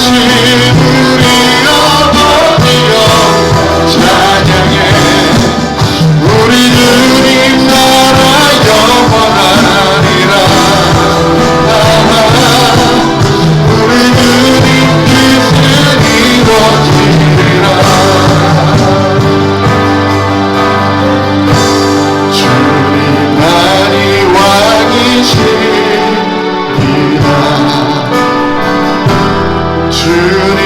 우리 아버지여 찬양해. 우리 주님 나라 영원하리라. 우리 주님 뜻은 이루어지리라. 주님만이 왕이시리라. 주님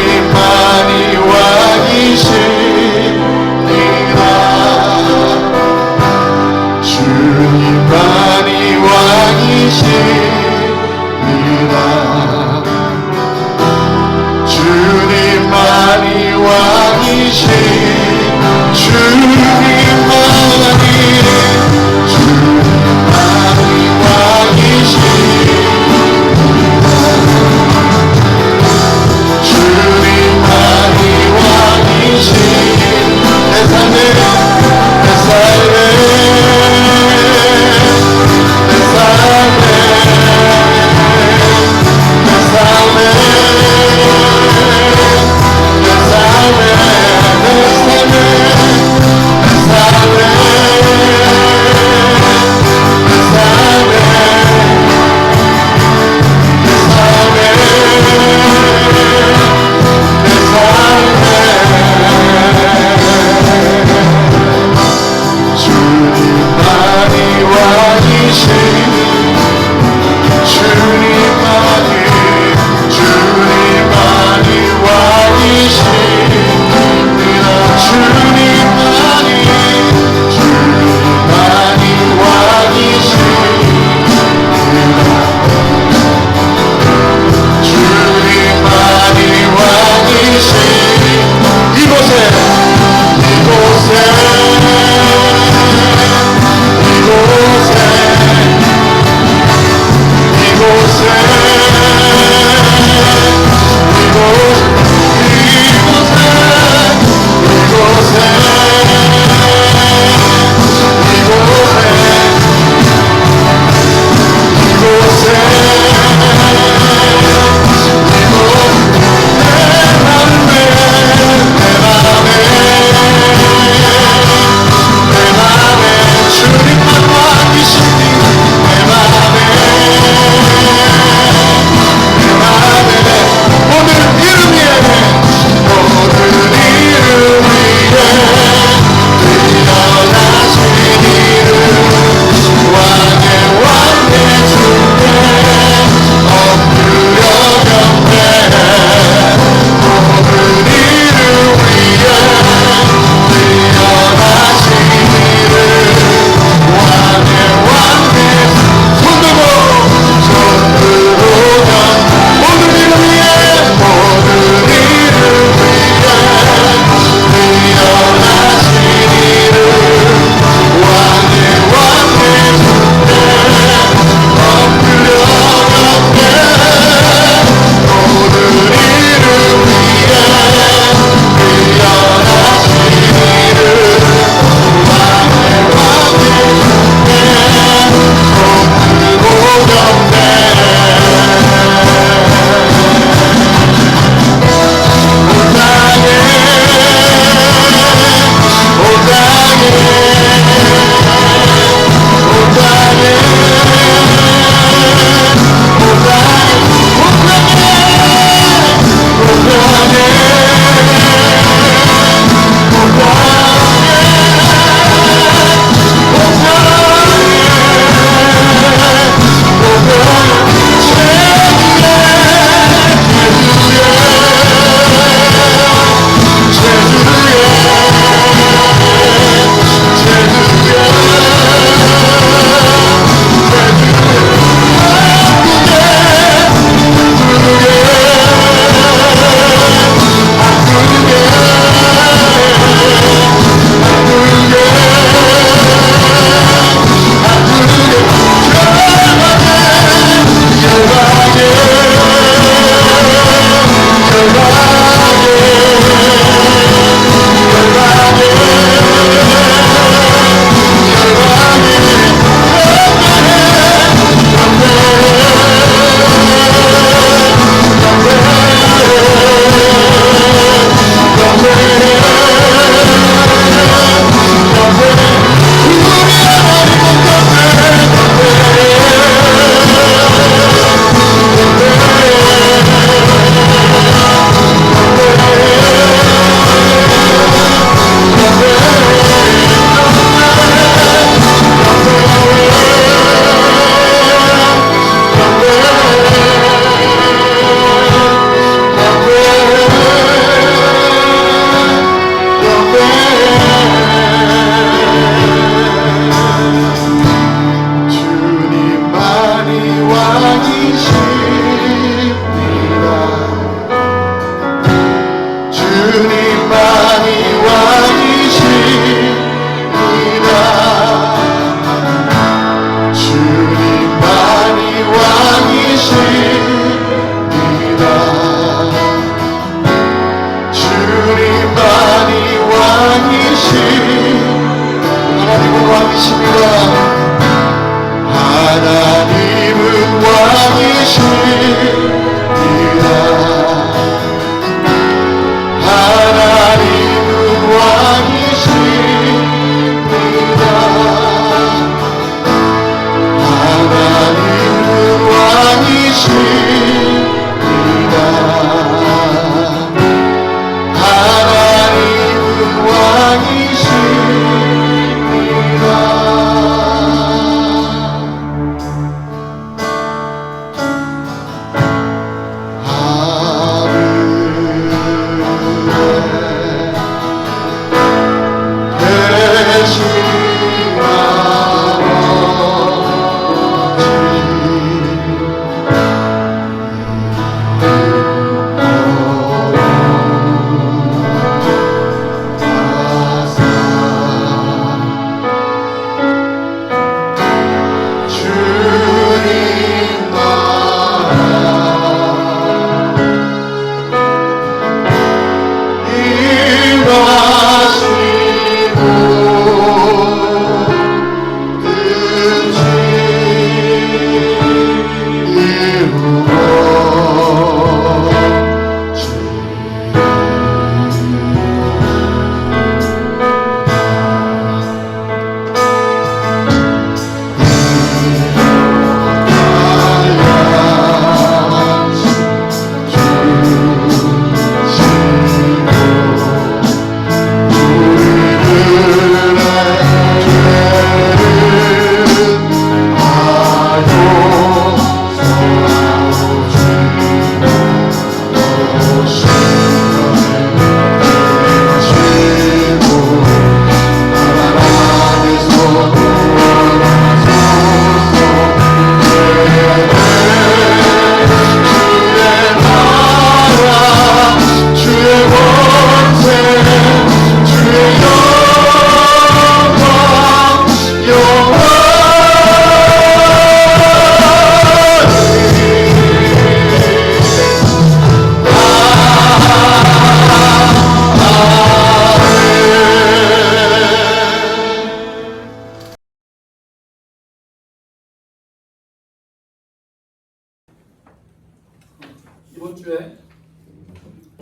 이번 주에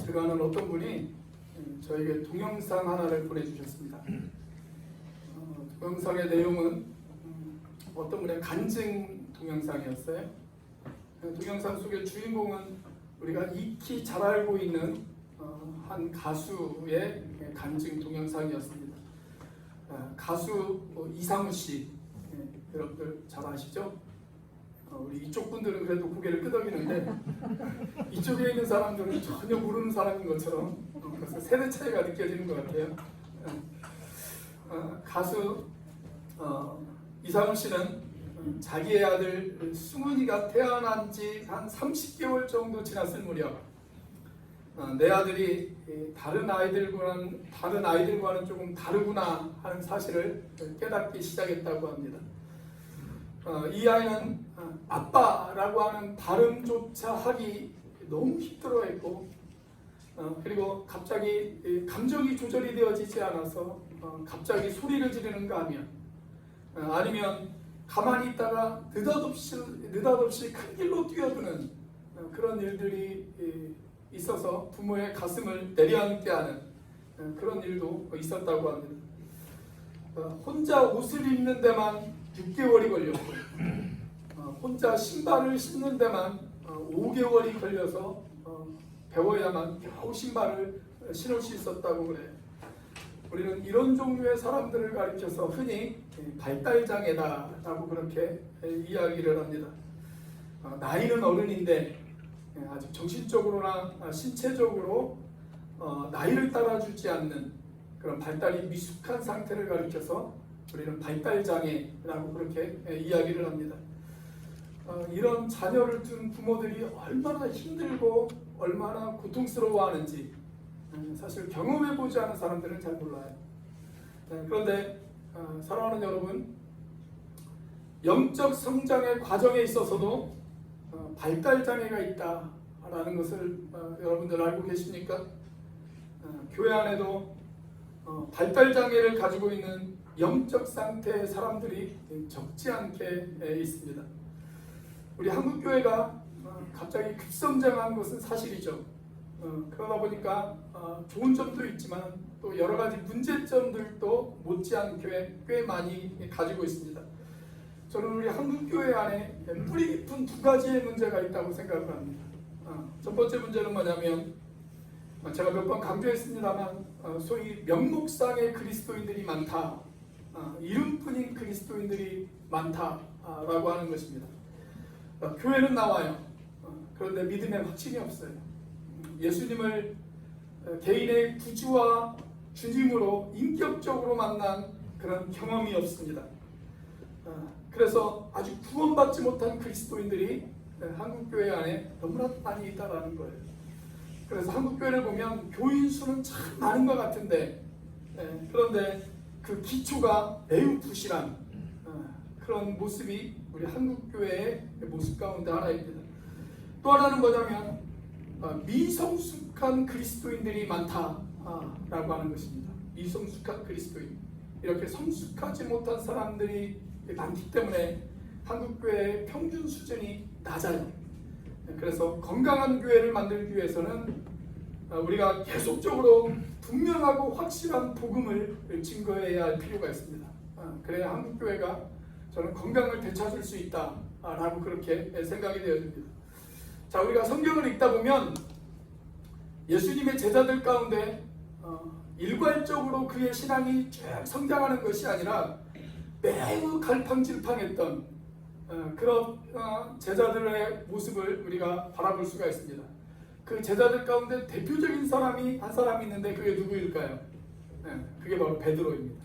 제가 아는 어떤 분이 저에게 동영상 하나를 보내주셨습니다. 동영상의 내용은 어떤 분의 간증 동영상이었어요. 동영상 속의 주인공은 우리가 익히 잘 알고 있는 한 가수의 간증 동영상이었습니다. 가수 이상우 씨, 여러분들 잘 아시죠? 우리 이쪽 분들은 그래도 고개를 끄덕이는데 이쪽에 있는 사람들은 전혀 모르는 사람인 것처럼 그래서 세대 차이가 느껴지는 것 같아요. 가수 이상우 씨는 자기의 아들 승훈이가 태어난 지 한 30개월 정도 지났을 무렵 내 아들이 다른 아이들과는 조금 다르구나 하는 사실을 깨닫기 시작했다고 합니다. 이 아이는 아빠라고 하는 발음조차 하기 너무 힘들어했고 그리고 갑자기 감정이 조절이 되어지지 않아서 갑자기 소리를 지르는가 하면 아니면 가만히 있다가 느닷없이 큰 길로 뛰어드는 그런 일들이 있어서 부모의 가슴을 내려앉게 하는 그런 일도 있었다고 합니다. 혼자 옷을 입는 데만 6개월이 걸렸고 혼자 신발을 신는 데만 5개월이 걸려서 배워야만 겨우 신발을 신을 수 있었다고 그래요. 우리는 이런 종류의 사람들을 가리켜서 흔히 발달장애다라고 그렇게 이야기를 합니다. 나이는 어른인데 아직 정신적으로나 신체적으로 나이를 따라주지 않는 그런 발달이 미숙한 상태를 가리켜서 우리는 발달장애라고 그렇게 이야기를 합니다. 이런 자녀를 둔 부모들이 얼마나 힘들고 얼마나 고통스러워하는지 사실 경험해보지 않은 사람들은 잘 몰라요. 그런데 사랑하는 여러분, 영적 성장의 과정에 있어서도 발달장애가 있다라는 것을 여러분들 알고 계십니까? 교회 안에도 발달장애를 가지고 있는 영적 상태의 사람들이 적지 않게 있습니다. 우리 한국교회가 갑자기 급성장한 것은 사실이죠. 그러다 보니까 좋은 점도 있지만 또 여러 가지 문제점들도 못지않게 꽤 많이 가지고 있습니다. 저는 우리 한국교회 안에 뿌리 깊은 두 가지의 문제가 있다고 생각을 합니다. 첫 번째 문제는 뭐냐면 제가 몇 번 강조했습니다만 소위 명목상의 그리스도인들이 많다, 이름뿐인 그리스도인들이 많다라고 하는 것입니다. 교회는 나와요. 그런데 믿음에 확신이 없어요. 예수님을 개인의 구주와 주님으로 인격적으로 만난 그런 경험이 없습니다. 그래서 아직 구원받지 못한 그리스도인들이 한국교회 안에 너무나 많이 있다는 거예요. 그래서 한국교회를 보면 교인 수는 참 많은 것 같은데 그런데 그 기초가 매우 부실한 그런 모습이 우리 한국교회의 모습 가운데 하나입니다. 또 하나는 뭐냐면 미성숙한 그리스도인들이 많다라고 하는 것입니다. 미성숙한 그리스도인, 이렇게 성숙하지 못한 사람들이 많기 때문에 한국교회의 평균 수준이 낮아요. 그래서 건강한 교회를 만들기 위해서는 우리가 계속적으로 분명하고 확실한 복음을 증거해야 할 필요가 있습니다. 그래야 한국교회가 저는 건강을 되찾을 수 있다라고 그렇게 생각이 되어집니다. 자, 우리가 성경을 읽다 보면 예수님의 제자들 가운데 일괄적으로 그의 신앙이 쭉 성장하는 것이 아니라 매우 갈팡질팡했던 그런 제자들의 모습을 우리가 바라볼 수가 있습니다. 그 제자들 가운데 대표적인 사람이 한 사람이 있는데 그게 누구일까요? 그게 바로 베드로입니다.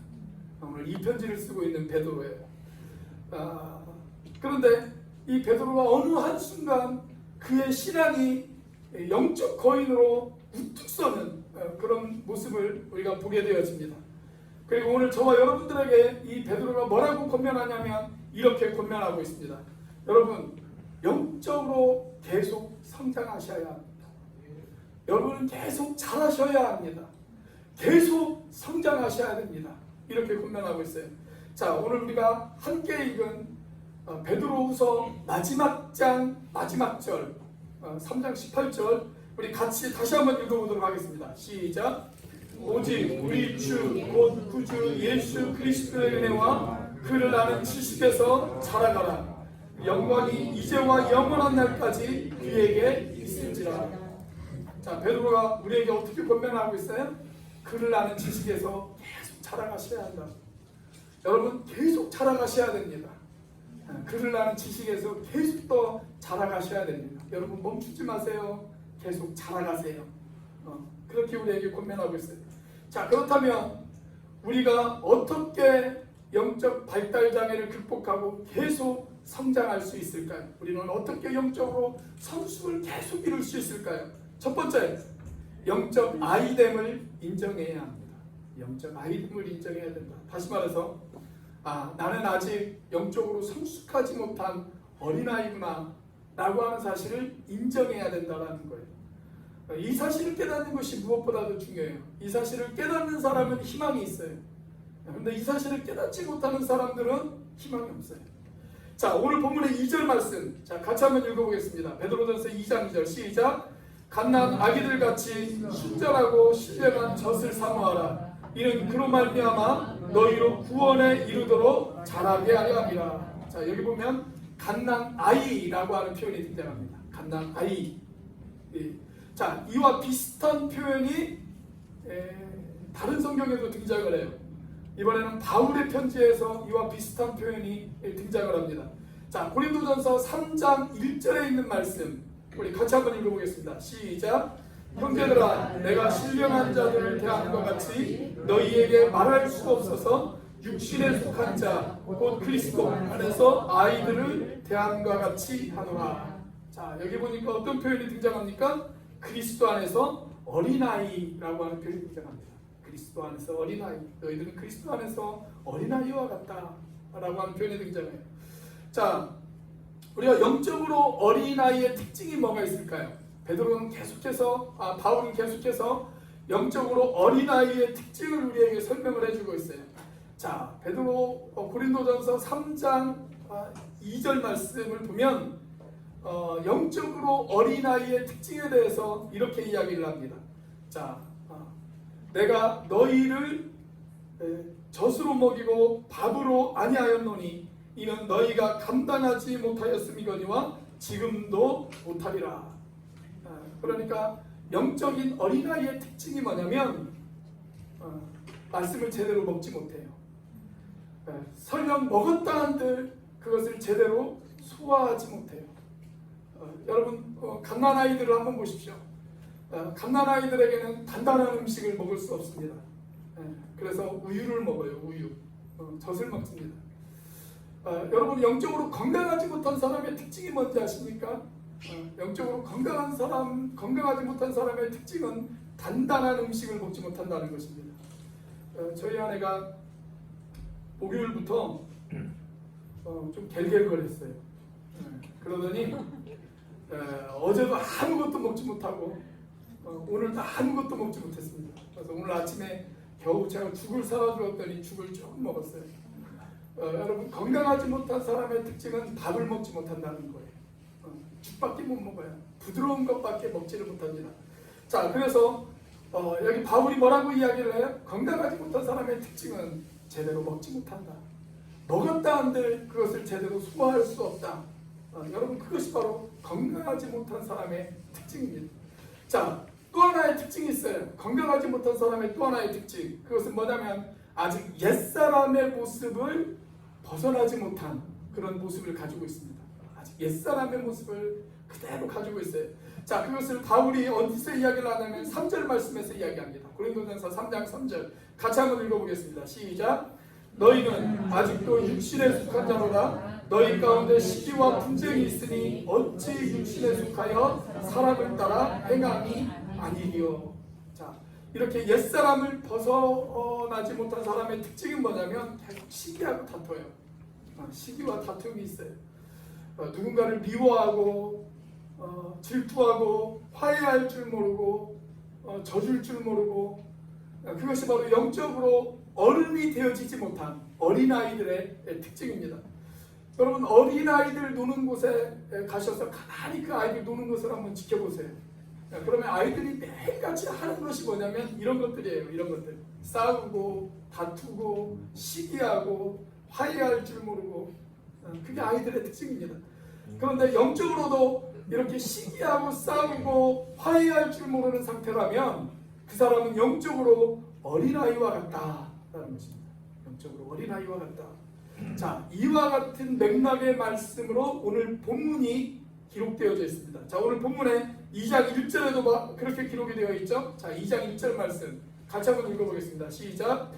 오늘 이 편지를 쓰고 있는 베드로예요. 그런데 이 베드로가 어느 한순간 그의 신앙이 영적 거인으로 우뚝 서는 그런 모습을 우리가 보게 되어집니다. 그리고 오늘 저와 여러분들에게 이 베드로가 뭐라고 권면하냐면 이렇게 권면하고 있습니다. 여러분, 영적으로 계속 성장하셔야 합니다. 여러분은 계속 잘하셔야 합니다. 계속 성장하셔야 됩니다. 이렇게 권면하고 있어요. 자, 오늘 우리가 함께 읽은 베드로후서 마지막 장 마지막 절, 3장 18절 우리 같이 다시 한번 읽어보도록 하겠습니다. 시작. 오직 우리 주 곧 구주 예수 그리스도의 은혜와 그를 아는 지식에서 자라가라. 영광이 이제와 영원한 날까지 그에게 있을지라. 자, 베드로가 우리에게 어떻게 권면하고 있어요? 그를 아는 지식에서 계속 자라가셔야 한다. 여러분 계속 자라가셔야 됩니다. 그를 아는 지식에서 계속 더 자라가셔야 됩니다. 여러분 멈추지 마세요. 계속 자라가세요. 그렇게 우리에게 권면하고 있어요. 자, 그렇다면 우리가 어떻게 영적 발달 장애를 극복하고 계속 성장할 수 있을까요? 우리는 어떻게 영적으로 성숙을 계속 이룰 수 있을까요? 첫 번째, 영적 아이됨을 인정해야 합니다. 영적 아이됨을 인정해야 된다. 다시 말해서 나는 아직 영적으로 성숙하지 못한 어린아이구나 라고 하는 사실을 인정해야 된다는 거예요. 이 사실을 깨닫는 것이 무엇보다도 중요해요. 이 사실을 깨닫는 사람은 희망이 있어요. 그런데 이 사실을 깨닫지 못하는 사람들은 희망이 없어요. 자, 오늘 본문의 2절 말씀, 자, 같이 한번 읽어보겠습니다. 베드로전서 2장 2절 시작. 갓난 아기들 같이 순전하고 신령한 젖을 사모하라. 이는 그로 말미암아 너희로 구원에 이르도록 자라게 하려 함이라. 자, 여기 보면 갓난 아이라고 하는 표현이 등장합니다. 갓난 아이. 자, 이와 비슷한 표현이 다른 성경에도 등장을 해요. 이번에는 바울의 편지에서 이와 비슷한 표현이 등장을 합니다. 자, 고린도전서 3장 1절에 있는 말씀 우리 같이 한번 읽어보겠습니다. 시작. 형제들아, 내가 신령한 자들을 대하는 것 같이 너희에게 말할 수 없어서 육신에 속한 자 곧 그리스도 안에서 아이들을 대하는 것 같이 하노라. 자, 여기 보니까 어떤 표현이 등장합니까? 그리스도 안에서 어린아이라고 하는 표현이 등장합니다. 그리스도 안에서 어린아이, 너희들은 그리스도 안에서 어린아이와 같다 라고 하는 표현이 등장해요. 자, 우리가 영적으로 어린아이의 특징이 뭐가 있을까요? 베드로는 계속해서, 바울은 계속해서 영적으로 어린아이의 특징을 우리에게 설명을 해주고 있어요. 자, 베드로 고린도전서 3장 2절 말씀을 보면 영적으로 어린아이의 특징에 대해서 이렇게 이야기를 합니다. 자, 내가 너희를 젖으로 먹이고 밥으로 아니하였노니 이는 너희가 감당하지 못하였음이거니와 지금도 못하리라. 그러니까 영적인 어린아이의 특징이 뭐냐면 말씀을 제대로 먹지 못해요. 설령 먹었다 한들 그것을 제대로 소화하지 못해요. 여러분 갓난아이들을 한번 보십시오. 갓난아이들에게는 단단한 음식을 먹을 수 없습니다. 그래서 우유를 먹어요. 우유, 젖을 먹습니다. 여러분 영적으로 건강하지 못한 사람의 특징이 뭔지 아십니까? 영적으로 건강하지 못한 사람의 특징은 단단한 음식을 먹지 못한다는 것입니다. 저희 아내가 목요일부터 좀 갤갤거렸어요. 그러더니 어제도 아무것도 먹지 못하고 오늘도 아무것도 먹지 못했습니다. 그래서 오늘 아침에 겨우 제가 죽을 사다 주었더니 죽을 조금 먹었어요. 여러분 건강하지 못한 사람의 특징은 밥을 먹지 못한다는 거예요. 죽밖에 못 먹어요. 부드러운 것밖에 먹지를 못합니다. 자, 그래서 여기 바울이 뭐라고 이야기를 해요? 건강하지 못한 사람의 특징은 제대로 먹지 못한다. 먹었다 한들 그것을 제대로 소화할 수 없다. 여러분 그것이 바로 건강하지 못한 사람의 특징입니다. 자, 또 하나의 특징이 있어요. 건강하지 못한 사람의 또 하나의 특징. 그것은 뭐냐면 아직 옛사람의 모습을 벗어나지 못한 그런 모습을 가지고 있습니다. 아직 옛사람의 모습을 그대로 가지고 있어요. 자, 그것을 바울이 어디서 이야기를 하냐면 3절 말씀에서 이야기합니다. 고린도전서 3장 3절 같이 한번 읽어보겠습니다. 시작. 너희는 아직도 육신에 속한 자로다. 너희 가운데 시기와 분쟁이 있으니 어찌 육신에 속하여 사람을 따라 행함이 아니리요. 자, 이렇게 옛사람을 벗어나지 못한 사람의 특징이 뭐냐면 계속 시기하고 다퉈요. 시기와 다툼이 있어요. 누군가를 미워하고 질투하고 화해할 줄 모르고 져줄 줄 모르고 그것이 바로 영적으로 어른이 되어지지 못한 어린아이들의 특징입니다. 여러분 어린아이들 노는 곳에 가셔서 가만히 그 아이들 노는 것을 한번 지켜보세요. 그러면 아이들이 매일같이 하는 것이 뭐냐면 이런 것들이에요. 이런 것들. 싸우고 다투고 시기하고 화해할 줄 모르고, 그게 아이들의 특징입니다. 그런데 영적으로도 이렇게 시기하고 싸우고 화해할 줄 모르는 상태라면 그 사람은 영적으로 어린아이와 같다라는 것입니다. 영적으로 어린아이와 같다. 자, 이와 같은 맥락의 말씀으로 오늘 본문이 기록되어져 있습니다. 자, 오늘 본문에 2장 1절에도 그렇게 기록이 되어 있죠. 자, 2장 1절 말씀 같이 한번 읽어보겠습니다. 시작.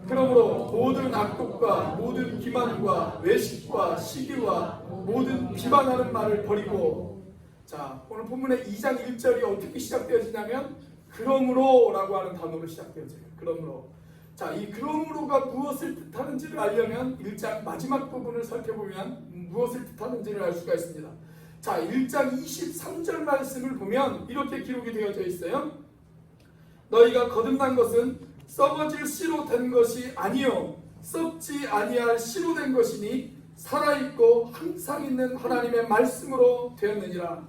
그러므로 모든 악독과 모든 기만과 외식과 시기와 모든 비방하는 말을 버리고. 자, 오늘 본문의 2장 1절이 어떻게 시작되어지냐면 그러므로 라고 하는 단어로 시작되어져요. 그러므로. 자, 이 그러므로가 무엇을 뜻하는지를 알려면 1장 마지막 부분을 살펴보면 무엇을 뜻하는지를 알 수가 있습니다. 자, 1장 23절 말씀을 보면 이렇게 기록이 되어져 있어요. 너희가 거듭난 것은 썩어질 씨로 된 것이 아니요 썩지 아니할 씨로 된 것이니 살아있고 항상 있는 하나님의 말씀으로 되었느니라.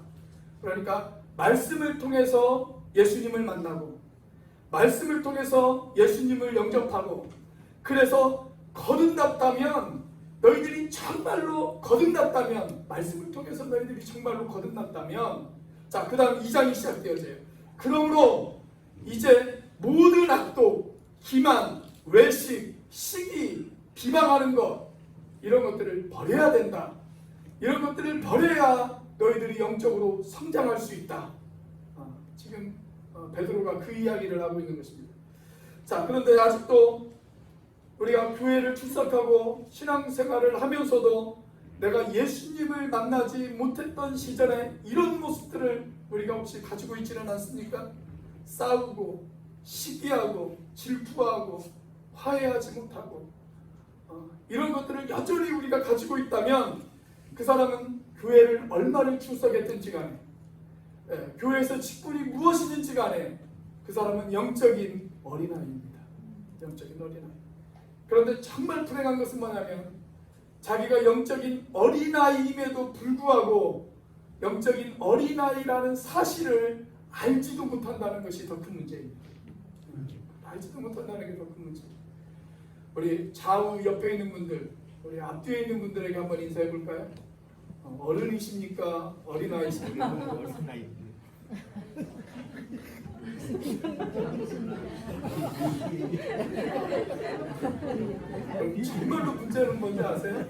그러니까 말씀을 통해서 예수님을 만나고 말씀을 통해서 예수님을 영접하고, 그래서 거듭났다면 너희들이 정말로 거듭났다면, 말씀을 통해서 너희들이 정말로 거듭났다면, 자, 그 다음 2장이 시작되어져요. 그러므로 이제 모든 악독, 기만, 외식, 시기, 비방하는 것, 이런 것들을 버려야 된다. 이런 것들을 버려야 너희들이 영적으로 성장할 수 있다. 지금 베드로가 그 이야기를 하고 있는 것입니다. 자, 그런데 아직도 우리가 교회를 출석하고 신앙생활을 하면서도 내가 예수님을 만나지 못했던 시절에 이런 모습들을 우리가 혹시 가지고 있지는 않습니까? 싸우고 시기하고 질투하고 화해하지 못하고, 이런 것들을 여전히 우리가 가지고 있다면 그 사람은 교회를 얼마를 출석했든지 간에, 교회에서 직분이 무엇이든지 간에 그 사람은 영적인 어린아이입니다. 영적인 어린아이. 그런데 정말 불행한 것은 뭐냐면 자기가 영적인 어린아이임에도 불구하고 영적인 어린아이라는 사실을 알지도 못한다는 것이 더 큰 문제입니다. 알지도 못한다는 게 더 큰 문제입니다. 우리 좌우 옆에 있는 분들, 우리 앞뒤에 있는 분들에게 한번 인사해 볼까요? 어른이십니까? 어린아이십니까? 어린아이. 정말로 문제는 뭔지 아세요?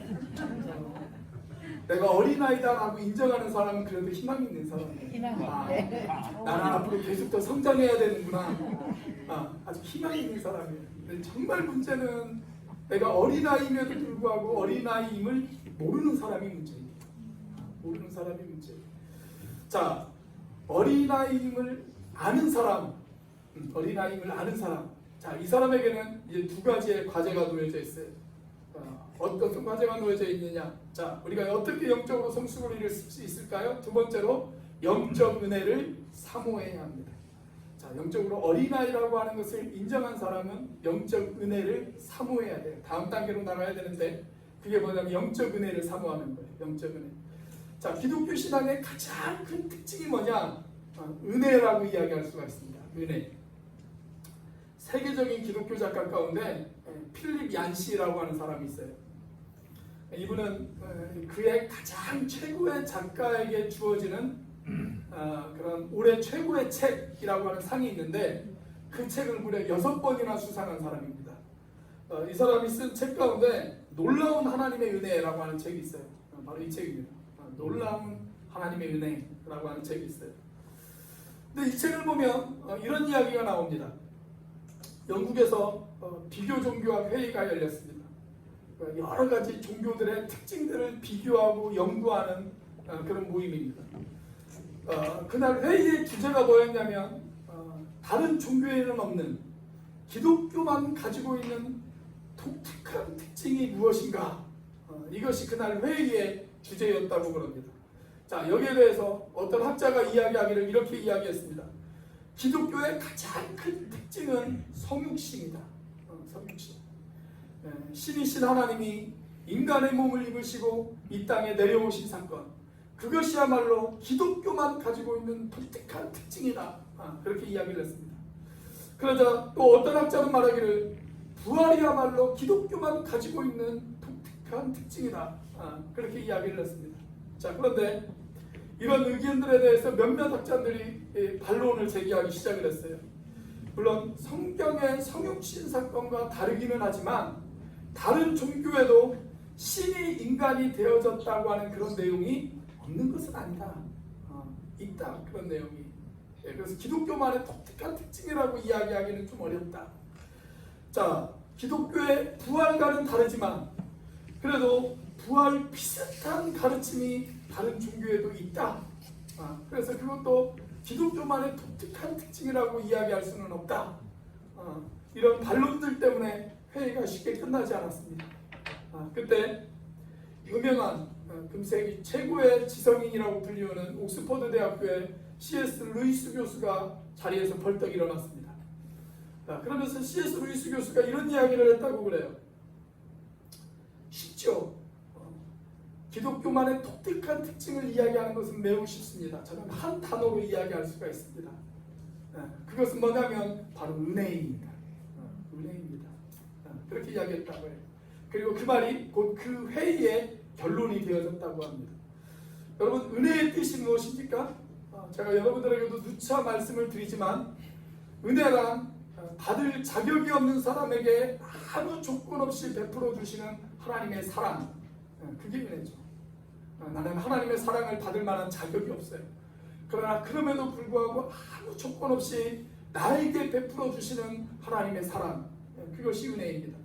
내가 어린아이다라고 인정하는 사람은 그래도 희망이 있는 사람이에요. 나는 앞으로 계속 더 성장해야 되는구나. 아주 희망이 있는 사람이에요. 근데 정말 문제는 내가 어린아이임에도 불구하고 어린아이임을 모르는 사람이 문제예요. 모르는 사람이 문제예요. 자, 어린아이임을 아는 사람, 어린아이임을 아는 사람. 자, 이 사람에게는 이제 두 가지의 과제가 놓여져 있어요. 어떤 과제가 놓여져 있느냐? 자, 우리가 어떻게 영적으로 성숙을 이룰 수 있을까요? 두 번째로 영적 은혜를 사모해야 합니다. 자, 영적으로 어린아이라고 하는 것을 인정한 사람은 영적 은혜를 사모해야 돼요. 다음 단계로 나가야 되는데 그게 뭐냐면 영적 은혜를 사모하는 거예요. 영적 은혜. 자, 기독교 신앙의 가장 큰 특징이 뭐냐? 은혜라고 이야기할 수가 있습니다. 은혜. 세계적인 기독교 작가 가운데 필립 얀시라고 하는 사람이 있어요. 이분은 그의 가장 최고의 작가에게 주어지는 그런 올해 최고의 책이라고 하는 상이 있는데 그 책을 무려 6번이나 수상한 사람입니다. 이 사람이 쓴 책 가운데 놀라운 하나님의 은혜라고 하는 책이 있어요. 바로 이 책입니다. 놀라운 하나님의 은혜라고 하는 책이 있어요. 근데 이 책을 보면 이런 이야기가 나옵니다. 영국에서 비교 종교학 회의가 열렸습니다. 여러 가지 종교들의 특징들을 비교하고 연구하는 그런 모임입니다. 그날 회의의 주제가 뭐였냐면 다른 종교에는 없는 기독교만 가지고 있는 독특한 특징이 무엇인가, 이것이 그날 회의의 주제였다고 그럽니다. 자, 여기에 대해서 어떤 학자가 이야기하기를 이렇게 이야기했습니다. 기독교의 가장 큰 특징은 성육신이다. 성육신. 신이신 하나님이 인간의 몸을 입으시고 이 땅에 내려오신 사건, 그것이야말로 기독교만 가지고 있는 독특한 특징이다. 그렇게 이야기를 했습니다. 그러자 또 어떤 학자는 말하기를 부활이야말로 기독교만 가지고 있는 독특한 특징이다. 그렇게 이야기를 했습니다. 자, 그런데 이런 의견들에 대해서 몇몇 학자들이 반론을 제기하기 시작을 했어요. 물론 성경의 성육신 사건과 다르기는 하지만 다른 종교에도 신이 인간이 되어졌다고 하는 그런 내용이 없는 것은 아니다. 있다, 그런 내용이. 그래서 기독교만의 독특한 특징이라고 이야기하기는 좀 어렵다. 자, 기독교의 부활과는 다르지만 그래도 부활 비슷한 가르침이 다른 종교에도 있다. 그래서 그것도 기독교만의 독특한 특징이라고 이야기할 수는 없다. 이런 반론들 때문에 회의가 쉽게 끝나지 않았습니다. 그때 유명한 금세기 최고의 지성인이라고 불리우는 옥스퍼드 대학교의 C.S. 루이스 교수가 자리에서 벌떡 일어났습니다. 그러면서 C.S. 루이스 교수가 이런 이야기를 했다고 그래요. 쉽죠. 기독교만의 독특한 특징을 이야기하는 것은 매우 쉽습니다. 저는 한 단어로 이야기할 수가 있습니다. 그것은 뭐냐면 바로 은혜입니다. 은혜입니다. 그렇게 이야기했다고 해요. 그리고 그 말이 곧 그 회의의 결론이 되어졌다고 합니다. 여러분, 은혜의 뜻이 무엇입니까? 제가 여러분들에게도 누차 말씀을 드리지만 은혜란 받을 자격이 없는 사람에게 아무 조건 없이 베풀어 주시는 하나님의 사랑, 그게 은혜죠. 나는 하나님의 사랑을 받을 만한 자격이 없어요. 그러나 그럼에도 불구하고 아무 조건 없이 나에게 베풀어 주시는 하나님의 사랑, 그것이 은혜입니다.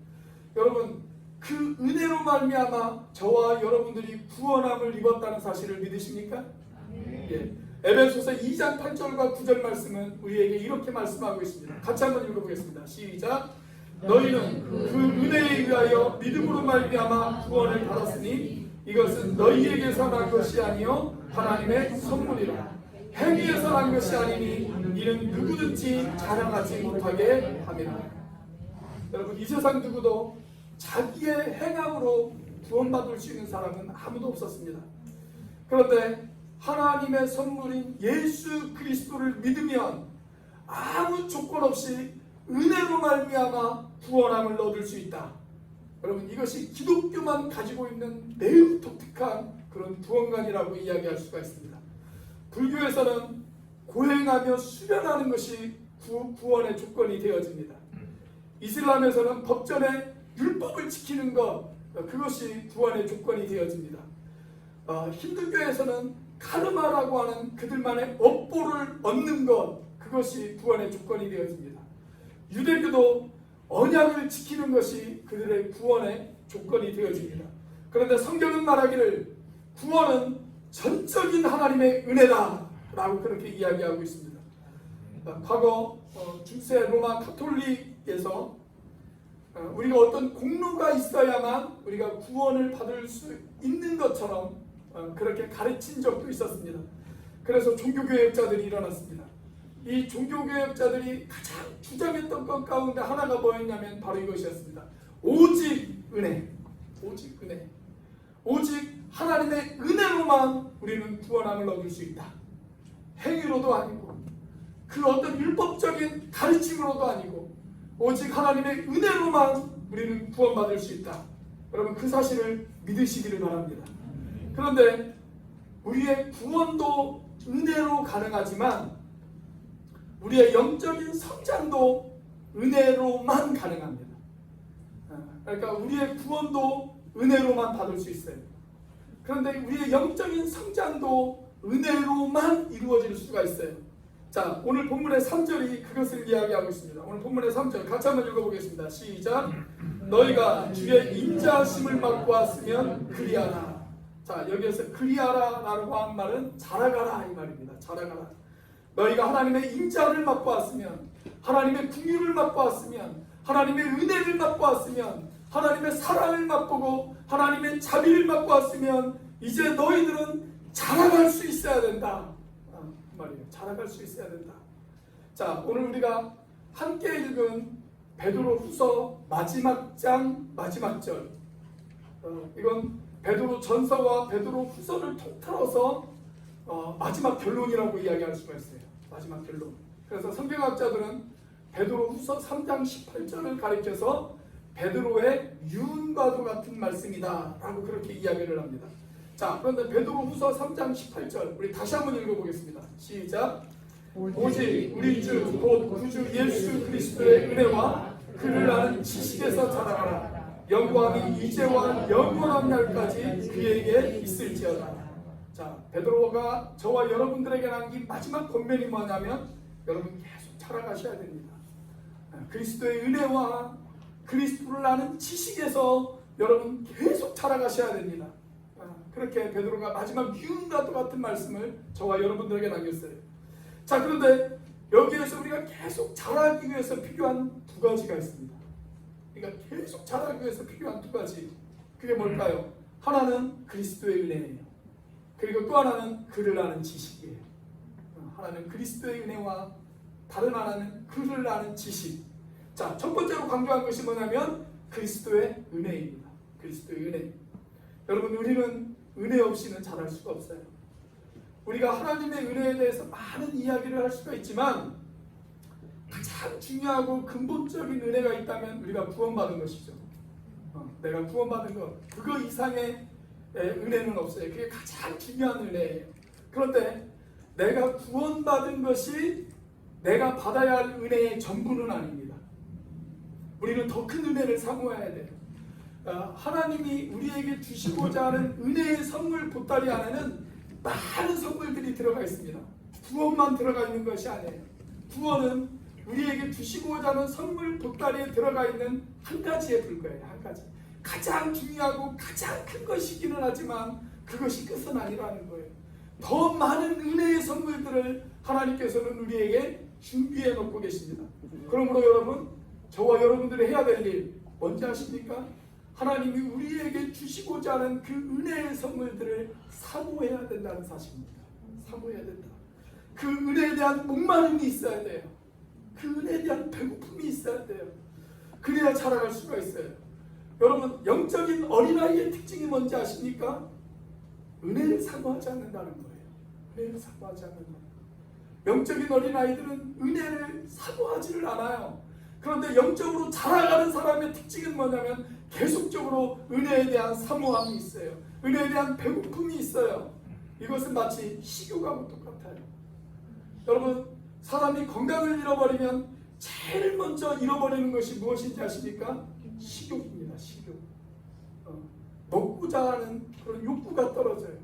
여러분, 그 은혜로 말미암아 저와 여러분들이 구원함을 입었다는 사실을 믿으십니까? 예. 에베소서 2장 8절과 9절 말씀은 우리에게 이렇게 말씀하고 있습니다. 같이 한번 읽어보겠습니다. 시작. 너희는 그 은혜에 의하여 믿음으로 말미암아 구원을 받았으니 이것은 너희에게서 난 것이 아니요 하나님의 선물이라. 행위에서 난 것이 아니니 이는 누구든지 자랑하지 못하게 함이라. 여러분, 이 세상 누구도 자기의 행함으로 구원받을 수 있는 사람은 아무도 없었습니다. 그런데 하나님의 선물인 예수 그리스도를 믿으면 아무 조건 없이 은혜로 말미암아 구원함을 얻을 수 있다. 여러분, 이것이 기독교만 가지고 있는 매우 독특한 그런 구원관이라고 이야기할 수가 있습니다. 불교에서는 고행하며 수련하는 것이 구원의 조건이 되어집니다. 이슬람에서는 법전에 율법을 지키는 것, 그것이 구원의 조건이 되어집니다. 힌두교에서는 카르마라고 하는 그들만의 업보를 얻는 것, 그것이 구원의 조건이 되어집니다. 유대교도 언약을 지키는 것이 그들의 구원의 조건이 되어집니다. 그런데 성경은 말하기를 구원은 전적인 하나님의 은혜다 라고 그렇게 이야기하고 있습니다. 과거 중세 로마 가톨릭에서 우리가 어떤 공로가 있어야만 우리가 구원을 받을 수 있는 것처럼 그렇게 가르친 적도 있었습니다. 그래서 종교개혁자들이 일어났습니다. 이 종교개혁자들이 가장 주장했던 것 가운데 하나가 뭐였냐면 바로 이것이었습니다. 오직 은혜, 오직 은혜, 오직 하나님의 은혜로만 우리는 구원함을 얻을 수 있다. 행위로도 아니고 그 어떤 율법적인 가르침으로도 아니고 오직 하나님의 은혜로만 우리는 구원받을 수 있다. 여러분, 그 사실을 믿으시기를 바랍니다. 그런데 우리의 구원도 은혜로 가능하지만 우리의 영적인 성장도 은혜로만 가능합니다. 그러니까 우리의 구원도 은혜로만 받을 수 있어요. 그런데 우리의 영적인 성장도 은혜로만 이루어질 수가 있어요. 자, 오늘 본문의 3절이 그것을 이야기하고 있습니다. 오늘 본문의 3절 같이 한번 읽어보겠습니다. 시작. 너희가 주의 인자하심을 받고 왔으면 그리하라. 자, 여기에서 그리하라 라고 하는 말은 자라가라 이 말입니다. 자라가라. 너희가 하나님의 인자를 맛보 왔으면, 하나님의 긍휼을 맛보 왔으면, 하나님의 은혜를 맛보 왔으면, 하나님의 사랑을 맛보고 하나님의 자비를 맛보 왔으면 이제 너희들은 자라갈 수 있어야 된다. 말이에요. 자라갈 수 있어야 된다. 자, 오늘 우리가 함께 읽은 베드로후서 마지막 장 마지막 절, 이건 베드로 전서와 베드로 후서를 통틀어서 마지막 결론이라고 이야기할 수가 있어요. 마지막 결론. 그래서 성경학자들은 베드로 후서 3장 18절을 가리켜서 베드로의 유언과도 같은 말씀이다 라고 그렇게 이야기를 합니다. 자, 그런데 베드로 후서 3장 18절 우리 다시 한번 읽어보겠습니다. 시작. 오직 우리 주 곧 구주 예수 그리스도의 은혜와 그를 아는 지식에서 자라가라. 영광이 이제와 영원한 날까지 그에게 있을지어다. 자, 베드로가 저와 여러분들에게 남긴 마지막 권면이 뭐냐면 여러분 계속 자라가셔야 됩니다. 그리스도의 은혜와 그리스도를 아는 지식에서 여러분 계속 자라가셔야 됩니다. 그렇게 베드로가 마지막 유언과도 같은 말씀을 저와 여러분들에게 남겼어요. 자, 그런데 여기에서 우리가 계속 자라기 위해서 필요한 두 가지가 있습니다. 그러니까 계속 자라기 위해서 필요한 두 가지. 그게 뭘까요? 하나는 그리스도의 은혜예요. 그리고 또 하나는 그를 아는 지식이에요. 하나는 그리스도의 은혜와 다른 하나는 그를 아는 지식. 자, 첫 번째로 강조한 것이 뭐냐면 그리스도의 은혜입니다. 그리스도의 은혜. 여러분, 우리는 은혜 없이는 자랄 수가 없어요. 우리가 하나님의 은혜에 대해서 많은 이야기를 할 수가 있지만 가장 중요하고 근본적인 은혜가 있다면 우리가 구원받은 것이죠. 내가 구원받은 것, 그거 이상의 은혜는 없어요. 그게 가장 중요한 은혜예요. 그런데 내가 구원받은 것이 내가 받아야 할 은혜의 전부는 아닙니다. 우리는 더 큰 은혜를 사모해야 돼요. 하나님이 우리에게 주시고자 하는 은혜의 선물 보따리 안에는 많은 선물들이 들어가 있습니다. 구원만 들어가 있는 것이 아니에요. 구원은 우리에게 주시고자 하는 선물 보따리에 들어가 있는 한 가지에 불과해요. 한 가지. 가장 중요하고 가장 큰 것이기는 하지만 그것이 끝은 아니라는 거예요. 더 많은 은혜의 선물들을 하나님께서는 우리에게 준비해 놓고 계십니다. 그러므로 여러분, 저와 여러분들이 해야 될 일 뭔지 아십니까? 하나님이 우리에게 주시고자 하는 그 은혜의 선물들을 사모해야 된다는 사실입니다. 사모해야 된다. 그 은혜에 대한 목마름이 있어야 돼요. 그 은혜에 대한 배고픔이 있어야 돼요. 그래야 자라갈 수가 있어요. 여러분, 영적인 어린아이의 특징이 뭔지 아십니까? 은혜를 사모하지 않는다는 거예요. 은혜를 사모하지 않는다. 영적인 어린아이들은 은혜를 사모하지를 않아요. 그런데 영적으로 자라가는 사람의 특징은 뭐냐면 계속적으로 은혜에 대한 사모함이 있어요. 은혜에 대한 배고픔이 있어요. 이것은 마치 식욕하고 똑같아요. 여러분, 사람이 건강을 잃어버리면 제일 먼저 잃어버리는 것이 무엇인지 아십니까? 식욕입니다. 식욕. 먹고자 하는 그런 욕구가 떨어져요.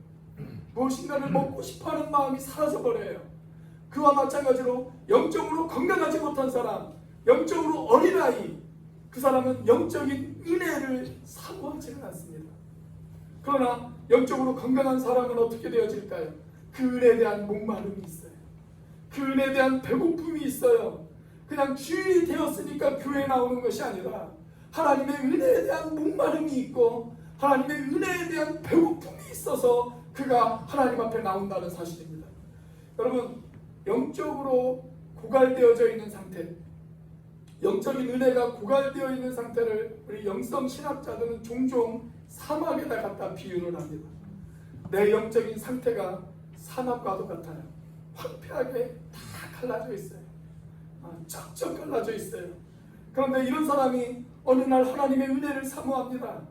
무엇인가를 먹고 싶어하는 마음이 사라져버려요. 그와 마찬가지로 영적으로 건강하지 못한 사람, 영적으로 어린아이, 그 사람은 영적인 은혜를 사모하지는 않습니다. 그러나 영적으로 건강한 사람은 어떻게 되어질까요? 그 은혜에 대한 목마름이 있어요. 그 은혜에 대한 배고픔이 있어요. 그냥 주일이 되었으니까 교회에 나오는 것이 아니라 하나님의 은혜에 대한 목마름이 있고 하나님의 은혜에 대한 배고픔이 있어서 그가 하나님 앞에 나온다는 사실입니다. 여러분, 영적으로 고갈되어져 있는 상태, 영적인 은혜가 고갈되어 있는 상태를 우리 영성 신학자들은 종종 사막에다 갖다 비유를 합니다. 내 영적인 상태가 사막과도 같아요. 황폐하게 다 갈라져 있어요. 쩍쩍 갈라져 있어요. 그런데 이런 사람이 어느 날 하나님의 은혜를 사모합니다.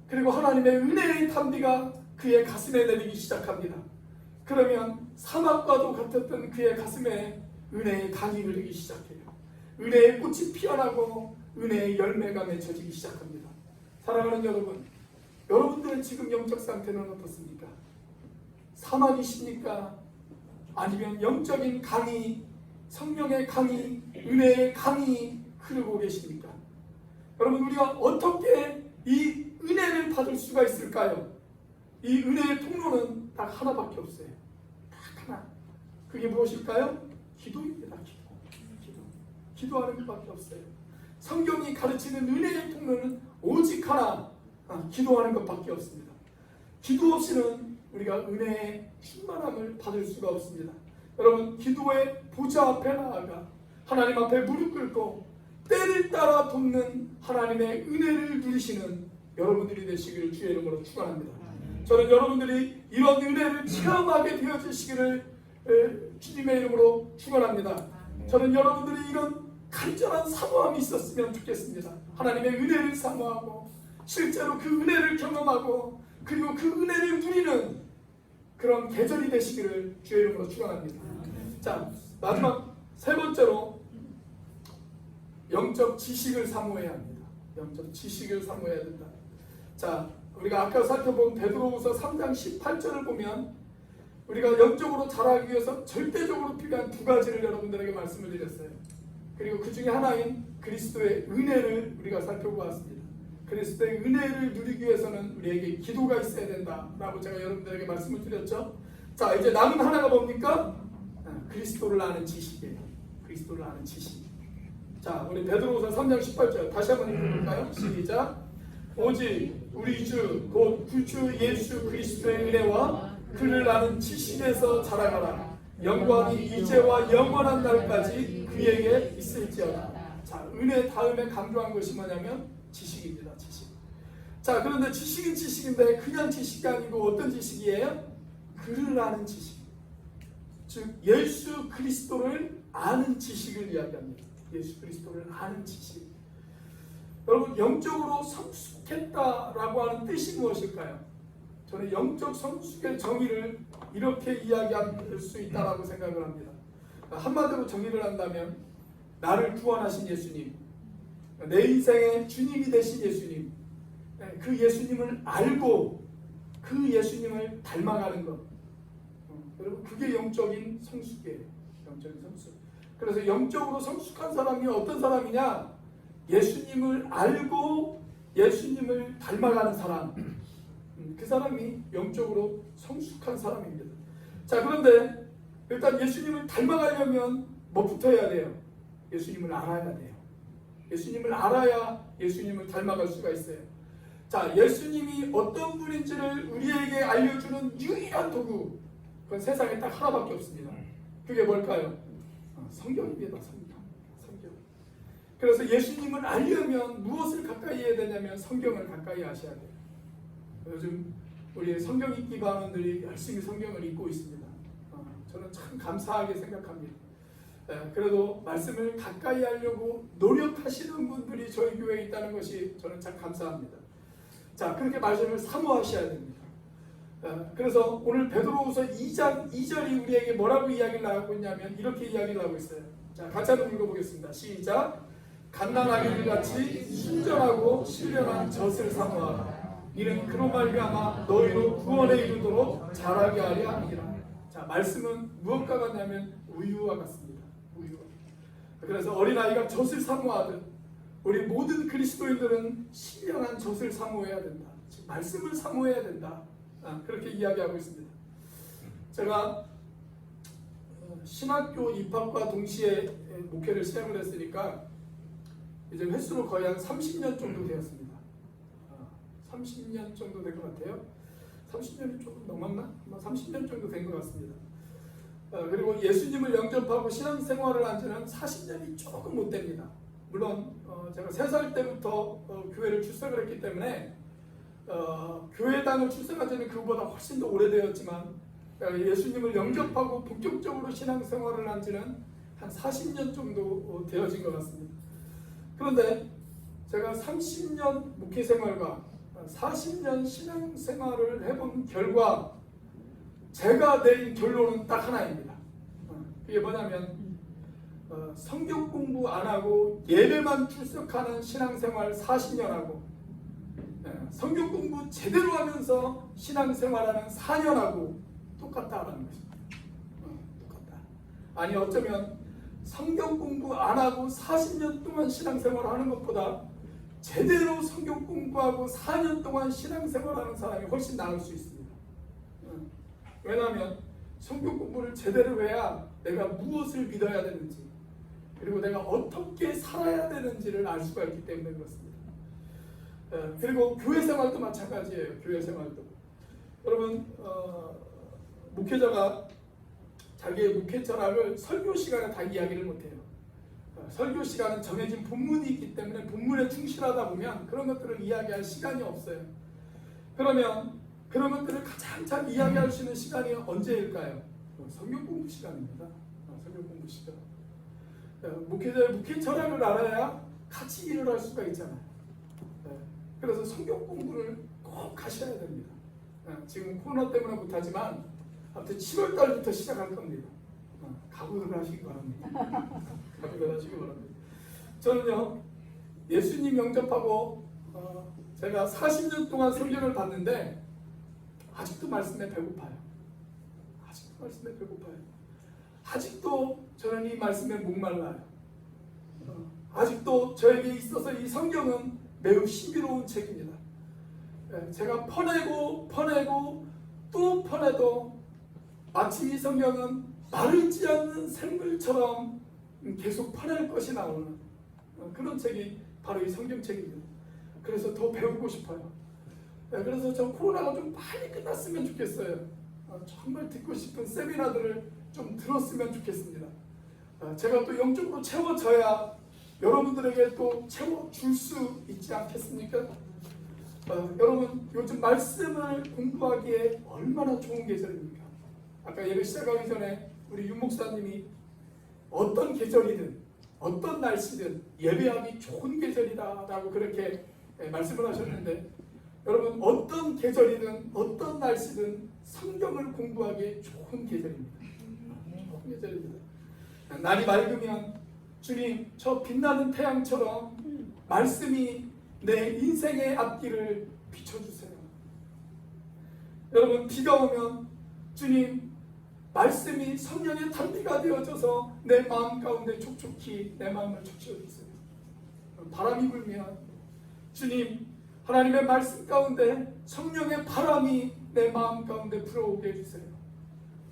그리고 하나님의 은혜의 탄비가 그의 가슴에 내리기 시작합니다. 그러면 사막과도 같았던 그의 가슴에 은혜의 강이 흐르기 시작해요. 은혜의 꽃이 피어나고 은혜의 열매가 맺혀지기 시작합니다. 사랑하는 여러분, 여러분들의 지금 영적 상태는 어떻습니까? 사막이십니까? 아니면 영적인 강이, 성령의 강이, 은혜의 강이 흐르고 계십니까? 여러분, 우리가 어떻게 이 은혜를 받을 수가 있을까요? 이 은혜의 통로는 딱 하나밖에 없어요. 딱 하나. 그게 무엇일까요? 기도입니다. 기도하는 것밖에 없어요. 성경이 가르치는 은혜의 통로는 오직 하나, 기도하는 것밖에 없습니다. 기도 없이는 우리가 은혜의 충만함을 받을 수가 없습니다. 여러분, 기도의 보좌 앞에 나아가 하나님 앞에 무릎 꿇고 때를 따라 돕는 하나님의 은혜를 누리시는 여러분들이 되시기를 주의 이름으로 축원합니다. 저는 여러분들이 이런 은혜를 체험하게 되어지시기를 주님의 이름으로 축원합니다. 저는 여러분들이 이런 간절한 사모함이 있었으면 좋겠습니다. 하나님의 은혜를 사모하고 실제로 그 은혜를 경험하고 그리고 그 은혜를 누리는 그런 계절이 되시기를 주의 이름으로 축원합니다. 자, 마지막 세 번째로 영적 지식을 사모해야 합니다. 영적 지식을 사모해야 된다. 자, 우리가 아까 살펴본 베드로후서 3장 18절을 보면 우리가 영적으로 자라기 위해서 절대적으로 필요한 두 가지를 여러분들에게 말씀을 드렸어요. 그리고 그 중에 하나인 그리스도의 은혜를 우리가 살펴보았습니다. 그리스도의 은혜를 누리기 위해서는 우리에게 기도가 있어야 된다라고 제가 여러분들에게 말씀을 드렸죠. 자, 이제 남은 하나가 뭡니까? 그리스도를 아는 지식이에요. 그리스도를 아는 지식. 자, 우리 베드로후서 3장 18절 다시 한번 읽어볼까요? 시작. 오직 우리 주 곧 구주 예수 그리스도의 은혜와 그를 아는 지식에서 자라가라. 영광이 이제와 영원한 날까지 그에게 있을지어다. 자, 은혜 다음에 강조한 것이 뭐냐면 지식입니다. 지식. 자, 그런데 지식은 지식인데 그냥 지식이 아니고 어떤 지식이에요? 그를 아는 지식. 즉 예수 그리스도를 아는 지식을 이야기합니다. 예수 그리스도를 아는 지식. 여러분, 영적으로 성숙했다라고 하는 뜻이 무엇일까요? 저는 영적 성숙의 정의를 이렇게 이야기할 수 있다라고 생각을 합니다. 한마디로 정의를 한다면 나를 구원하신 예수님, 내 인생의 주님이 되신 예수님, 그 예수님을 알고 그 예수님을 닮아가는 것. 여러분, 그게 영적인 성숙이에요. 영적인 성숙. 그래서 영적으로 성숙한 사람이 어떤 사람이냐? 예수님을 알고 예수님을 닮아가는 사람. 그 사람이 영적으로 성숙한 사람입니다. 자, 그런데 일단 예수님을 닮아가려면 뭐부터 해야 돼요? 예수님을 알아야 돼요. 예수님을 알아야 예수님을 닮아갈 수가 있어요. 자, 예수님이 어떤 분인지를 우리에게 알려주는 유일한 도구, 그건 세상에 딱 하나밖에 없습니다. 그게 뭘까요? 성경입니다. 성경. 그래서 예수님을 알려면 무엇을 가까이 해야 되냐면 성경을 가까이 하셔야 돼요. 요즘 우리 성경 읽기 반원들이 열심히 성경을 읽고 있습니다. 저는 참 감사하게 생각합니다. 그래도 말씀을 가까이 하려고 노력하시는 분들이 저희 교회에 있다는 것이 저는 참 감사합니다. 자, 그렇게 말씀을 사모하셔야 됩니다. 그래서 오늘 베드로후서 2장 2절이 우리에게 뭐라고 이야기를 하고 있냐면 이렇게 이야기를 하고 있어요. 자, 같이 한번 읽어보겠습니다. 시작. 갓난아기들 같이 순전하고 신령한 젖을 사모하라. 이는 그로 말미암아 너희로 구원에 이르도록 자라게 하려 함이라. 자, 말씀은 무엇과 같냐면 우유와 같습니다. 우유와. 그래서 어린아이가 젖을 사모하듯 우리 모든 그리스도인들은 신령한 젖을 사모해야 된다. 말씀을 사모해야 된다. 그렇게 이야기하고 있습니다. 제가 신학교 입학과 동시에 목회를 시작을 했으니까 이제 횟수로 거의 한 30년 정도 되었습니다. 30년 정도 된 것 같아요. 30년이 조금 넘었나? 30년 정도 된 것 같습니다. 그리고 예수님을 영접하고 신앙생활을 한 지는 40년이 조금 못 됩니다. 물론 제가 3살 때부터 교회를 출석을 했기 때문에 교회당을 출석한 지는 그보다 훨씬 더 오래되었지만 예수님을 영접하고 본격적으로 신앙생활을 한 지는 한 40년 정도 되어진 것 같습니다. 그런데 제가 30년 목회생활과 40년 신앙생활을 해본 결과 제가 내린 결론은 딱 하나입니다. 그게 뭐냐면 성경 공부 안 하고 예배만 출석하는 신앙생활 40년하고 성경 공부 제대로 하면서 신앙생활하는 4년하고 똑같다라는 것입니다. 똑같다. 아니, 어쩌면 성경 공부 안 하고 40년 동안 신앙생활을 하는 것보다 제대로 성경 공부하고 4년 동안 신앙생활하는 사람이 훨씬 나을 수 있습니다. 왜냐하면 성경 공부를 제대로 해야 내가 무엇을 믿어야 되는지 그리고 내가 어떻게 살아야 되는지를 알 수가 있기 때문에 그렇습니다. 그리고 교회 생활도 마찬가지예요. 교회 생활도. 여러분, 목회자가 자기의 목회 철학을 설교 시간에 다 이야기를 못해요. 설교 시간은 정해진 본문이 있기 때문에 본문에 충실하다 보면 그런 것들을 이야기할 시간이 없어요. 그러면 그런 것들을 가장 잘 이야기할 수 있는 시간이 언제일까요? 성경 공부 시간입니다. 성경 공부 시간. 목회자의 목회 철학을 알아야 같이 일을 할 수가 있잖아요. 그래서 성경 공부를 꼭 하셔야 됩니다. 지금 코로나 때문에 못하지만 아무튼 7월 달부터 시작할 겁니다. 각오를 하시기 바랍니다. 각오를 하시기 바랍니다. 저는요, 예수님 영접하고 제가 40년 동안 성경을 봤는데 아직도 말씀에 배고파요. 아직도 말씀에 배고파요. 아직도 저는 이 말씀에 목말라요. 아직도 저에게 있어서 이 성경은 매우 신비로운 책입니다. 제가 퍼내고 또 퍼내도 마치 이 성경은 마르지 않는 샘물처럼 계속 퍼낼 것이 나오는 그런 책이 바로 이 성경책입니다. 그래서 더 배우고 싶어요. 그래서 저 코로나가 좀 빨리 끝났으면 좋겠어요. 정말 듣고 싶은 세미나들을 좀 들었으면 좋겠습니다. 제가 또 영적으로 채워져야 여러분들에게 또 채워줄 수 있지 않겠습니까? 여러분, 요즘 말씀을 공부하기에 얼마나 좋은 계절입니까? 아까 예배 시작하기 전에 우리 윤 목사님이 어떤 계절이든 어떤 날씨든 예배하기 좋은 계절이다라고 그렇게 말씀을 하셨는데, 여러분, 어떤 계절이든 어떤 날씨든 성경을 공부하기에 좋은 계절입니다. 좋은 계절입니다. 날이 맑으면 주님, 저 빛나는 태양처럼 말씀이 내 인생의 앞길을 비춰주세요. 여러분, 비가 오면 주님, 말씀이 성령의 단비가 되어져서 내 마음 가운데 촉촉히 내 마음을 적셔주세요. 바람이 불면 주님, 하나님의 말씀 가운데 성령의 바람이 내 마음 가운데 불어오게 해주세요.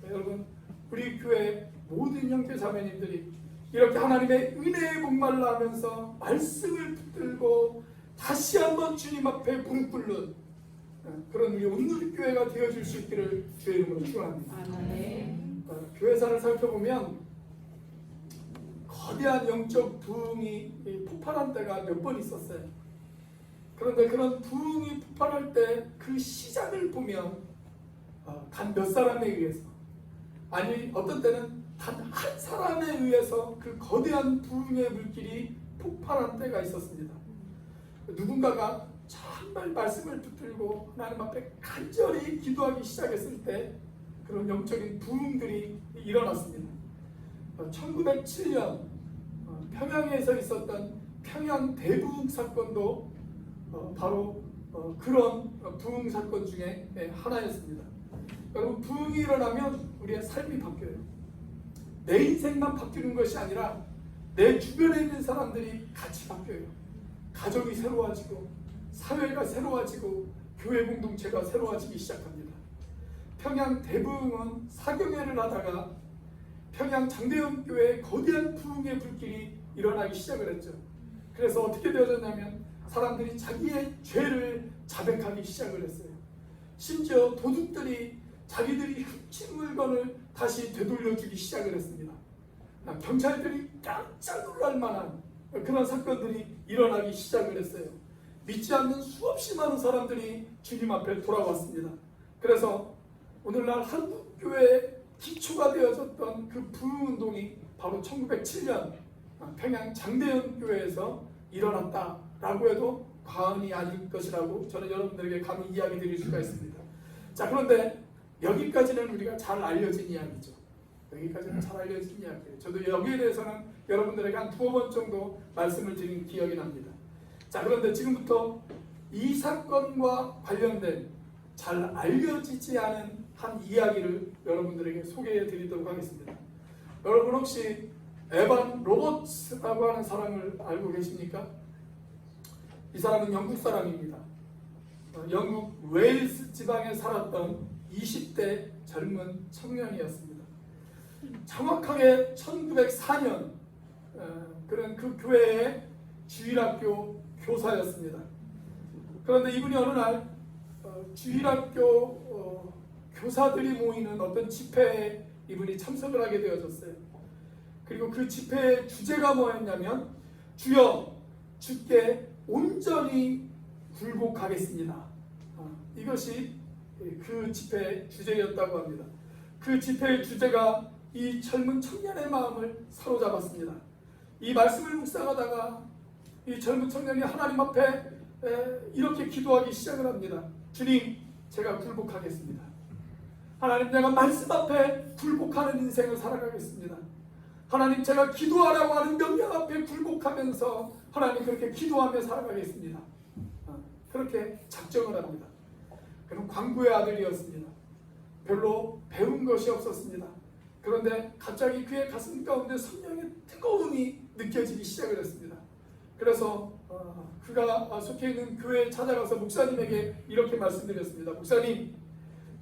여러분, 우리 교회 모든 형제 자매님들이 이렇게 하나님의 은혜에 목말라 하면서 말씀을 붙들고 다시 한번 주님 앞에 무릎 꿇는 그런 우리 온누리교회가 되어질 수 있기를 주의 이름으로 축원합니다. 교회사를 살펴보면 거대한 영적 부흥이 폭발한 때가 몇 번 있었어요. 그런데 그런 부흥이 폭발할 때 그 시작을 보면 단 몇 사람에 의해서, 아니 어떤 때는 단 한 사람에 의해서 그 거대한 부흥의 물길이 폭발한 때가 있었습니다. 누군가가 정말 말씀을 붙들고 하나님 앞에 간절히 기도하기 시작했을 때 그런 영적인 부흥들이 일어났습니다. 1907년 평양에서 있었던 평양 대부흥 사건도 바로 그런 부흥 사건 중에 하나였습니다. 여러분, 부흥이 일어나면 우리의 삶이 바뀌어요. 내 인생만 바뀌는 것이 아니라 내 주변에 있는 사람들이 같이 바뀌어요. 가정이 새로워지고 사회가 새로워지고 교회 공동체가 새로워지기 시작합니다. 평양 대부흥은 사경회를 하다가 평양 장대현 교회에 거대한 부흥의 불길이 일어나기 시작을 했죠. 그래서 어떻게 되어졌냐면 사람들이 자기의 죄를 자백하기 시작을 했어요. 심지어 도둑들이 자기들이 훔친 물건을 다시 되돌려주기 시작을 했습니다. 경찰들이 깜짝 놀랄 만한 그런 사건들이 일어나기 시작을 했어요. 믿지 않는 수없이 많은 사람들이 주님 앞에 돌아왔습니다. 그래서 오늘날 한국교회의 기초가 되어졌던 그 부흥운동이 바로 1907년 평양 장대현 교회에서 일어났다라고 해도 과언이 아닐 것이라고 저는 여러분들에게 감히 이야기 드릴 수가 있습니다. 자, 그런데 여기까지는 우리가 잘 알려진 이야기죠. 여기까지는 잘 알려진 이야기예요. 저도 여기에 대해서는 여러분들에게 한 2번 정도 말씀을 드린 기억이 납니다. 자, 그런데 지금부터 이 사건과 관련된 잘 알려지지 않은 한 이야기를 여러분들에게 소개해 드리도록 하겠습니다. 여러분, 혹시 에반 로버츠라고 하는 사람을 알고 계십니까? 이 사람은 영국 사람입니다. 영국 웨일스 지방에 살았던 20대 젊은 청년이었습니다. 정확하게 1904년 그는 그 교회의 주일학교 교사였습니다. 그런데 이분이 어느 날 주일학교 교사들이 모이는 어떤 집회에 이분이 참석을 하게 되어졌어요. 그리고 그 집회의 주제가 뭐였냐면 주여 주께 온전히 굴복하겠습니다. 이것이 그 집회의 주제였다고 합니다. 그 집회의 주제가 이 젊은 청년의 마음을 사로잡았습니다. 이 말씀을 묵상하다가 이 젊은 청년이 하나님 앞에 이렇게 기도하기 시작을 합니다. 주님, 제가 굴복하겠습니다. 하나님, 내가 말씀 앞에 굴복하는 인생을 살아가겠습니다. 하나님, 제가 기도하라고 하는 명령 앞에 굴복하면서 하나님 그렇게 기도하며 살아가겠습니다. 그렇게 작정을 합니다. 그는 광부의 아들이었습니다. 별로 배운 것이 없었습니다. 그런데 갑자기 그의 가슴 가운데 성령의 뜨거움이 느껴지기 시작을 했습니다. 그래서 그가 속해 있는 교회에 찾아가서 목사님에게 이렇게 말씀드렸습니다. 목사님,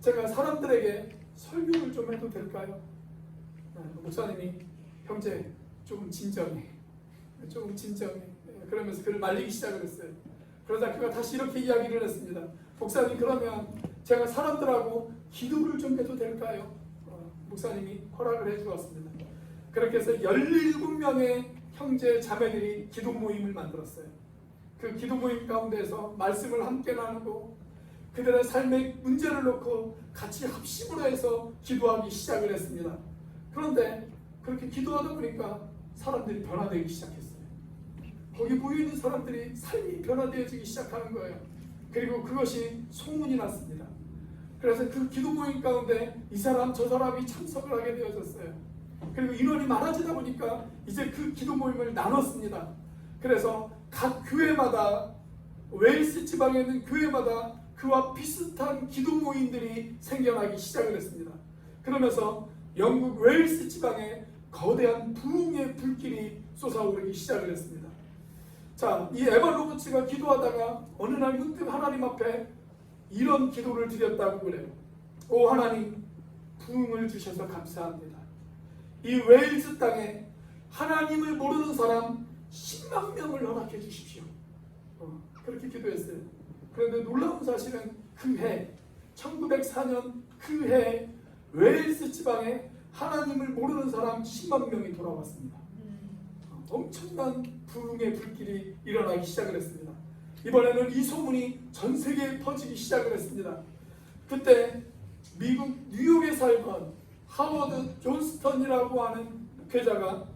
제가 사람들에게 설교를 좀 해도 될까요? 목사님이 형제 조금 진정해. 그러면서 그를 말리기 시작을 했어요. 그러다 그가 다시 이렇게 이야기를 했습니다. 목사님, 그러면 제가 사람들하고 기도를 좀 해도 될까요? 목사님이 허락을 해주었습니다. 그렇게 해서 17명의 형제 자매들이 기도 모임을 만들었어요. 그 기도 모임 가운데서 말씀을 함께 나누고 그들의 삶의 문제를 놓고 같이 합심으로 해서 기도하기 시작을 했습니다. 그런데 그렇게 기도하다 보니까 사람들이 변화되기 시작했어요. 거기 모여있는 사람들이 삶이 변화되어지기 시작하는 거예요. 그리고 그것이 소문이 났습니다. 그래서 그 기도 모임 가운데 이 사람 저 사람이 참석을 하게 되어졌어요. 그리고 인원이 많아지다 보니까 이제 그 기도 모임을 나눴습니다. 그래서 각 교회마다, 웨일스 지방에 있는 교회마다 그와 비슷한 기도 모임들이 생겨나기 시작을 했습니다. 그러면서 영국 웨일스 지방에 거대한 부흥의 불길이 솟아오르기 시작을 했습니다. 자, 이 에반 로버츠가 기도하다가 어느 날 문득 하나님 앞에 이런 기도를 드렸다고 그래요. 오 하나님, 부흥을 주셔서 감사합니다. 이 웨일스 땅에 하나님을 모르는 사람 10만 명을 허락해 주십시오. 그렇게 기도했어요. 그런데 놀라운 사실은 그 해 1904년 그 해 웨일스 지방에 하나님을 모르는 사람 10만 명이 돌아왔습니다. 엄청난 부흥의 불길이 일어나기 시작을 했습니다. 이번에는 이 소문이 전 세계에 퍼지기 시작을 했습니다. 그때 미국 뉴욕에 살던 하워드 존스턴이라고 하는 목회자가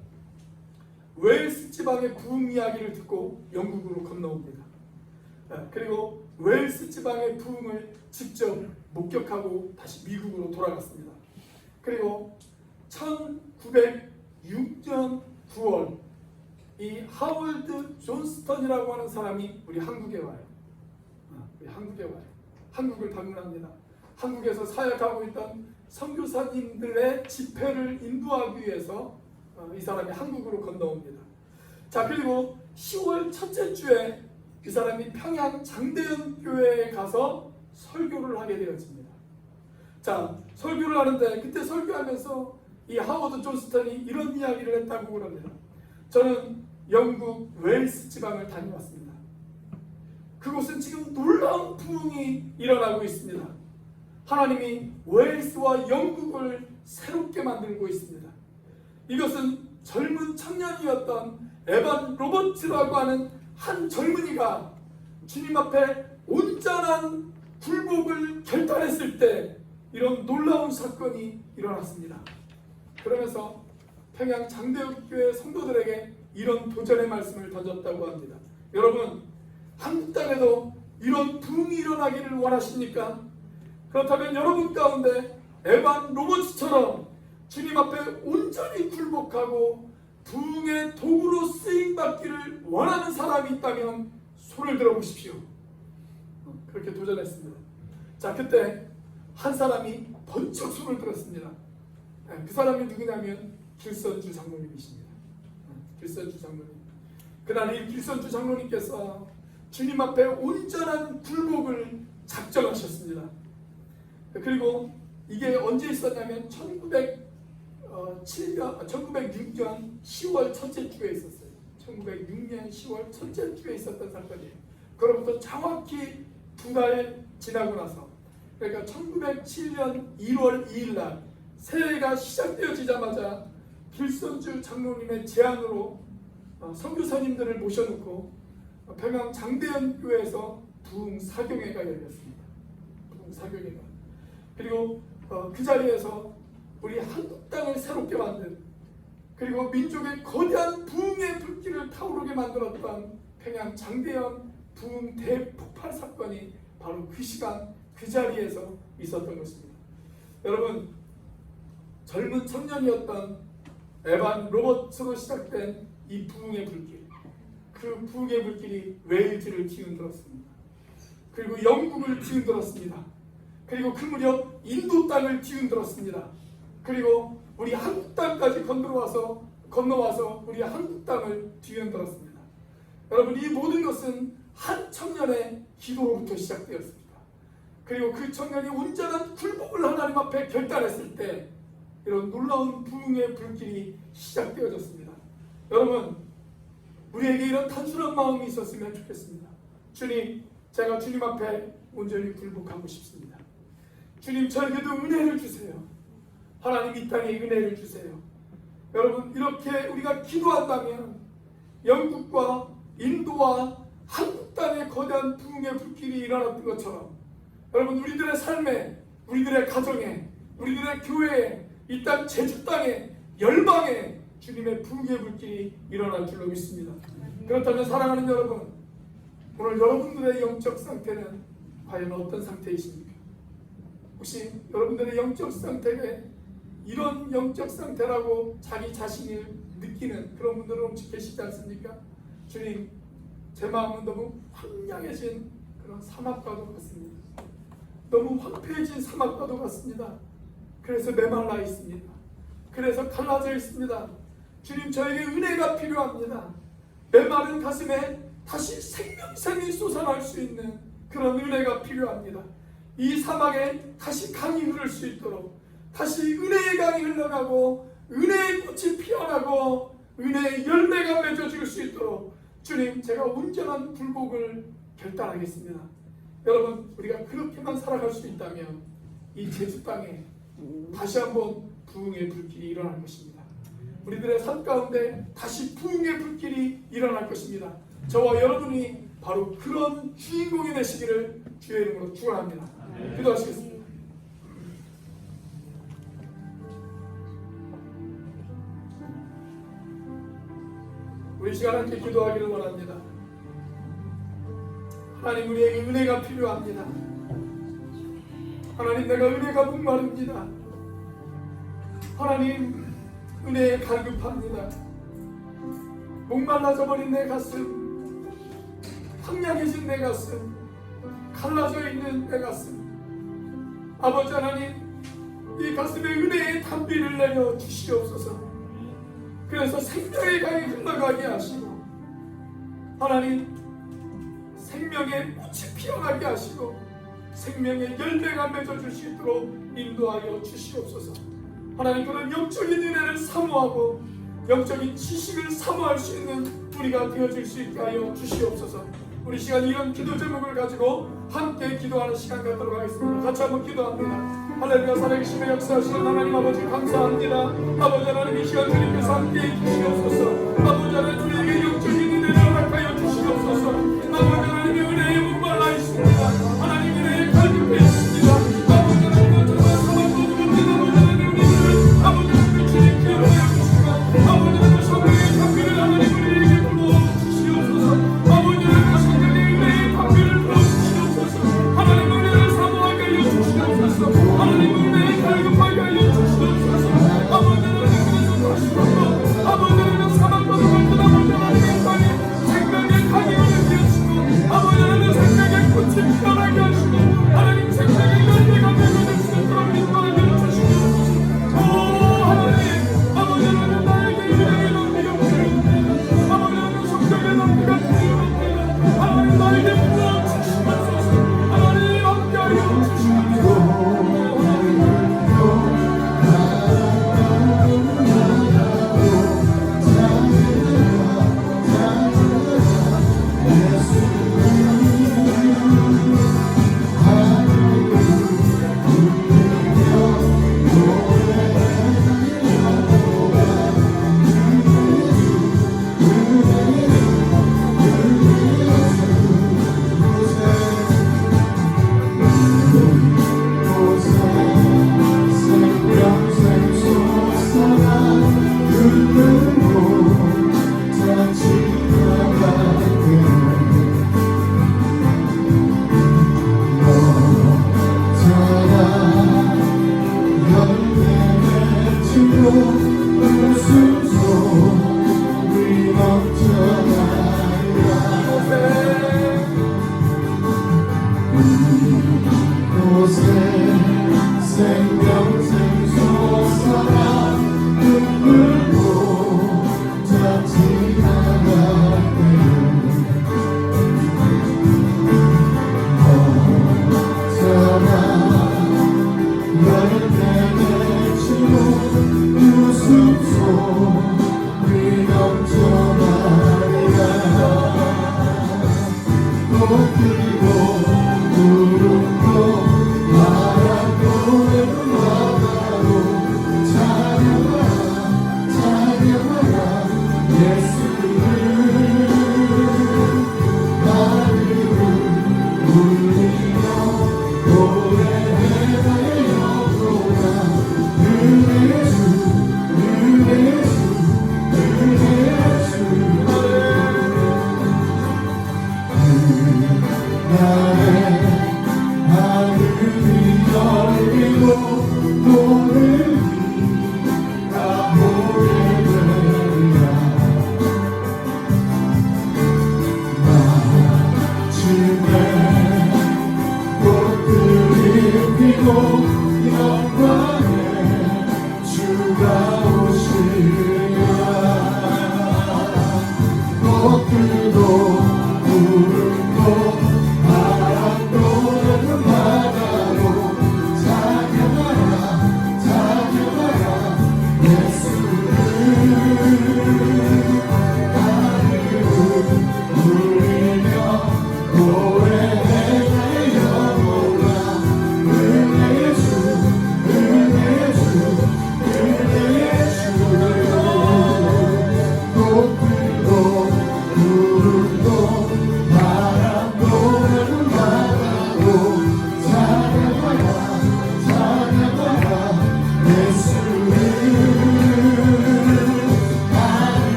웨일스 지방의 부흥 이야기를 듣고 영국으로 건너옵니다. 그리고 웨일스 지방의 부흥을 직접 목격하고 다시 미국으로 돌아갔습니다. 그리고 1906년 9월 이 하워드 존스턴이라고 하는 사람이 우리 한국에 와요. 한국을 방문합니다. 한국에서 사역하고 있던 선교사님들의 집회를 인도하기 위해서 이 사람이 한국으로 건너옵니다. 자, 그리고 10월 첫째 주에 이 사람이 평양 장대현 교회에 가서 설교를 하게 되어집니다. 자, 설교를 하는데 그때 설교하면서 이 하워드 존스턴이 이런 이야기를 했다고 그럽니다. 저는 영국 웨일스 지방을 다녀왔습니다. 그곳은 지금 놀라운 부흥이 일어나고 있습니다. 하나님이 웨일스와 영국을 새롭게 만들고 있습니다. 이것은 젊은 청년이었던 에반 로버츠라고 하는 한 젊은이가 주님 앞에 온전한 굴복을 결단했을 때 이런 놀라운 사건이 일어났습니다. 그러면서 평양 장대교회 성도들에게 이런 도전의 말씀을 던졌다고 합니다. 여러분, 한국 땅에도 이런 부흥이 일어나기를 원하십니까? 그렇다면 여러분 가운데 에반 로버츠처럼 주님 앞에 온전히 굴복하고 부흥의 도구로 쓰임받기를 원하는 사람이 있다면 손을 들어보십시오. 그렇게 도전했습니다. 자, 그때 한 사람이 번쩍 손을 들었습니다. 그 사람이 누구냐면 길선주 장로님이십니다. 길선주 장로님. 그날 이 길선주 장로님께서 주님 앞에 온전한 굴복을 작정하셨습니다. 그리고 이게 언제 있었냐면 1906년 10월 첫째 주에 있었어요. 1906년 10월 첫째 주에 있었던 사건이에요. 그로부터 정확히 2달 지나고 나서, 그러니까 1907년 1월 2일 날 새해가 시작되어지자마자 길선주 장로님의 제안으로 선교사님들을 모셔놓고 평양 장대현 교회에서 부흥 사경회가 열렸습니다. 부흥 사경회가. 그리고 그 자리에서 우리 한국 땅을 새롭게 만든, 그리고 민족의 거대한 부흥의 불길을 타오르게 만들었던 평양 장대현 부흥 대폭발 사건이 바로 그 시간 그 자리에서 있었던 것입니다. 여러분, 젊은 청년이었던 에반 로버츠로 시작된 이 부흥의 불길, 그 부흥의 불길이 웨일즈를 뒤흔들었습니다. 그리고 영국을 뒤흔들었습니다. 그리고 그 무렵 인도 땅을 뒤흔들었습니다. 그리고 우리 한국 땅까지 건너와서 우리 한국 땅을 뒤흔들었습니다. 여러분, 이 모든 것은 한 청년의 기도로부터 시작되었습니다. 그리고 그 청년이 온전한 굴복을 하나님 앞에 결단했을 때 이런 놀라운 부흥의 불길이 시작되어졌습니다. 여러분, 우리에게 이런 단순한 마음이 있었으면 좋겠습니다. 주님, 제가 주님 앞에 온전히 굴복하고 싶습니다. 주님, 저에게도 은혜를 주세요. 하나님, 이 땅에 은혜를 주세요. 여러분, 이렇게 우리가 기도한다면 영국과 인도와 한국 땅에 거대한 부흥의 불길이 일어났던 것처럼 여러분, 우리들의 삶에, 우리들의 가정에, 우리들의 교회에, 이 땅 제주 땅에, 열방에 주님의 부흥의 불길이 일어날 줄로 믿습니다. 그렇다면 사랑하는 여러분, 오늘 여러분들의 영적 상태는 과연 어떤 상태이십니까? 혹시 여러분들의 영적 상태에 이런 영적 상태라고 자기 자신을 느끼는 그런 분들은 혹시 계시지 않습니까? 주님, 제 마음은 너무 황량해진 그런 사막과도 같습니다. 너무 황폐해진 사막과도 같습니다. 그래서 메말라 있습니다. 그래서 갈라져 있습니다. 주님, 저에게 은혜가 필요합니다. 메마른 가슴에 다시 생명샘이 솟아날 수 있는 그런 은혜가 필요합니다. 이 사막에 다시 강이 흐를 수 있도록, 다시 은혜의 강이 흘러가고 은혜의 꽃이 피어나고 은혜의 열매가 맺어질 수 있도록 주님, 제가 온전한 굴복을 결단하겠습니다. 여러분, 우리가 그렇게만 살아갈 수 있다면 이 제주 땅에 다시 한번 부흥의 불길이 일어날 것입니다. 우리들의 삶 가운데 다시 부흥의 불길이 일어날 것입니다. 저와 여러분이 바로 그런 주인공이 되시기를 주의 이름으로 축원합니다. 기도하시겠습니다. 우리 시간 함께 기도하기를 원합니다. 하나님, 우리에게 은혜가 필요합니다. 하나님, 내가 은혜가 목마릅니다. 하나님, 은혜에 갈급합니다. 목말라져 버린 내 가슴, 황량해진 내 가슴, 갈라져 있는 내 가슴, 아버지 하나님, 이 가슴에 은혜의 단비를 내려 주시옵소서. 그래서 생명의 강이 흘러가게 하시고, 하나님, 생명의 꽃이 피어나게 하시고 생명의 열매가 맺어줄 수 있도록 인도하여 주시옵소서. 하나님, 그런 영적인 은혜를 사모하고 영적인 지식을 사모할 수 있는 우리가 되어질 수 있게 하여 주시옵소서. 우리 시간 이런 기도 제목을 가지고 함께 기도하는 시간 갖도록 하겠습니다. 같이 한번 기도합니다. 할렐루야. 살아계심의 역사하시는 하나님 아버지, 감사합니다. 아버지 하나님, 이 시간 주님께서 함께 해주시옵소서. 아버지 하나님, 우리에게 영적인 은혜를 허락하여 주시옵소서. 아버지 하나님의 은혜에 목말라 있습니다. 하나님, 은혜에 갈급해 있습니다. 아버지 하나님, 정말 사랑도 못된 아버지 하나님, 우리를 아버지 하나님 주님께 연애해 주시고, 아버지 하나님 성령의 담비를 하나님 우리에게 부어주시옵소서. 아버지 하나님 성령의 은혜의 담비를 부어주시옵소서. 하나님, 은혜를 사모하게 하여 주시옵소서. 하나님, 은혜에 갈급하게 하여 주시옵소서. 아버지 하나님, 그래서 다시 한번 아버지 하나님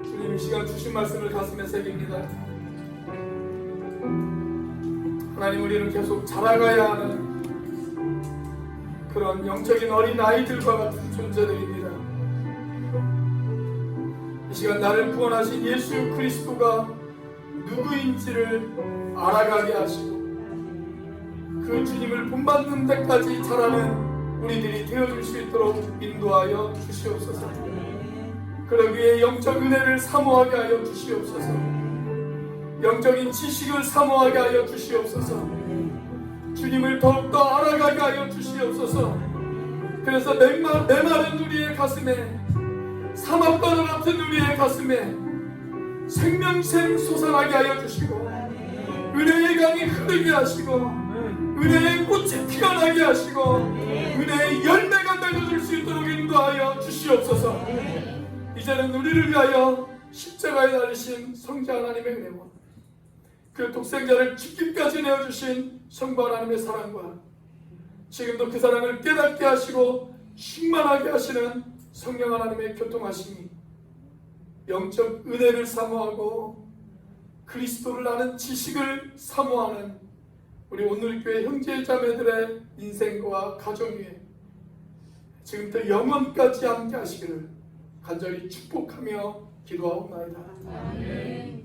주님 이 시간 주신 말씀을 가슴에 새깁니다. 하나님, 우리는 계속 자라가야 하는 그런 영적인 어린 아이들과 같은 존재들입니다. 이 시간 나를 구원하신 예수 그리스도가 누구인지를 알아가게 하시고 그 주님을 본받는 데까지 자라는 우리들이 되어줄 수 있도록 인도하여 주시옵소서. 그러기 위해 영적 은혜를 사모하게 하여 주시옵소서. 영적인 지식을 사모하게 하여 주시옵소서. 주님을 더욱더 알아가게 하여 주시옵소서. 그래서 메마른 우리의 가슴에, 사막바다 같은 우리의 가슴에 생명샘 솟아나게 하여 주시고, 은혜의 강이 흐르게 하시고, 은혜의 꽃이 피어나게 하시고, 은혜의 열매가 맺어질 수 있도록 인도하여 주시옵소서. 이제는 우리를 위하여 십자가에 달리신 성자 하나님의 은혜와 그 독생자를 죽기까지 내어주신 성부 하나님의 사랑과 지금도 그 사랑을 깨닫게 하시고 충만하게 하시는 성령 하나님의 교통하심이, 영적 은혜를 사모하고 그리스도를 아는 지식을 사모하는 우리 오늘교회 형제자매들의 인생과 가정 위에 지금부터 영원까지 함께 하시기를 간절히 축복하며 기도하옵나이다. 아멘.